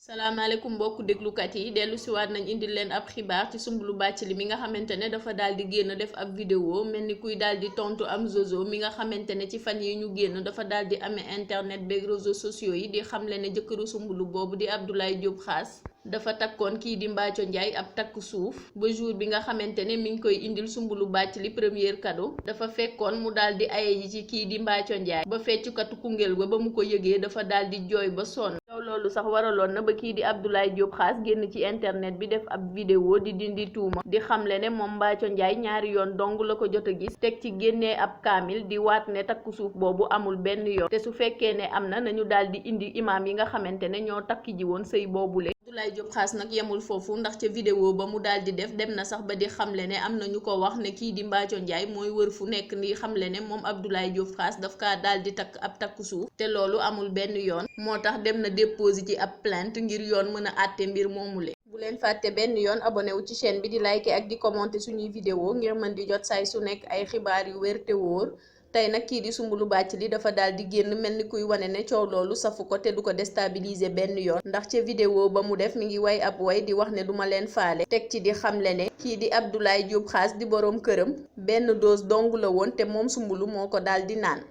salaamaaleykum mbokku déglukat yi dellu siwaat nañ indil leen ab xibaar ci Soumboulou Bathily mi nga xamante ne dafa daal di génn def ab vidéo mel ni kuy daal di tontu am Jojo mi nga xamante ne ci fan yi ñu génn dafa daal di amee internet beeg réseaux sociaux yi di xamle ne jëkkëru Soumboulou boobu di Abdoulaye Diop Khass dafa takkoon kii di Mbathio Ndiaye ab takk suuf ba jour bi nga xamante ne mi ngi koy indil Soumboulou Bathily premier cadeau dafa fekkoon mu daal di aye ji ci kii di Mbathio Ndiaye ba feccukatu Koungheul ba mu ko yëgee dafa daal di jooy ba sonn. loolu sax waraloon na ba kii di Abdoulaye Diop Khass génn ci internet bi def ab vidéo di dindi tuuma di xamle ne moom Mbathio Ndiaye ñaari yoon dong la ko jot a gis teg ci génnee ab kaamil di waat ne takku suuf boobu amul benn yoon te su fekkee ne am na nañu daal di indi imaam yi nga xamante ne ñoo takki ji woon sëy boobule. Abdoulaye Diop Khass nag yemul foofu ndax ca vidéo ba mu daal di def dem na sax ba di xamle ne am na ñu ko wax ne kii di Mbathio Ndiaye mooy wër fu nekk ni xamle ne moom Abdoulaye Diop Khass daf kaa daal di takk ab takku suuf te loolu amul benn yoon moo tax dem na déposé ci ab plainte ngir yoon mën a àtte mbir moomule. bu leen fàtte benn yoon abonné wu ci chaîne bi di liker ak di commenter suñuy vidéo ngir mën di jot saay su nekk ay xibaar yu wér te wóor. tey nag kii di Soumboulou Bathily dafa daal di génn mel ni kuy wane ne coow loolu safu ko te du ko déstabiliser benn yoon ndax ca vidéo ba mu def mi ngi way ab way di wax ne duma leen faale teg ci di xamle ne kii di Abdoulaye Diop Khass di boroom këram benn dose dong la woon te moom Soumboulou moo ko daal di naan.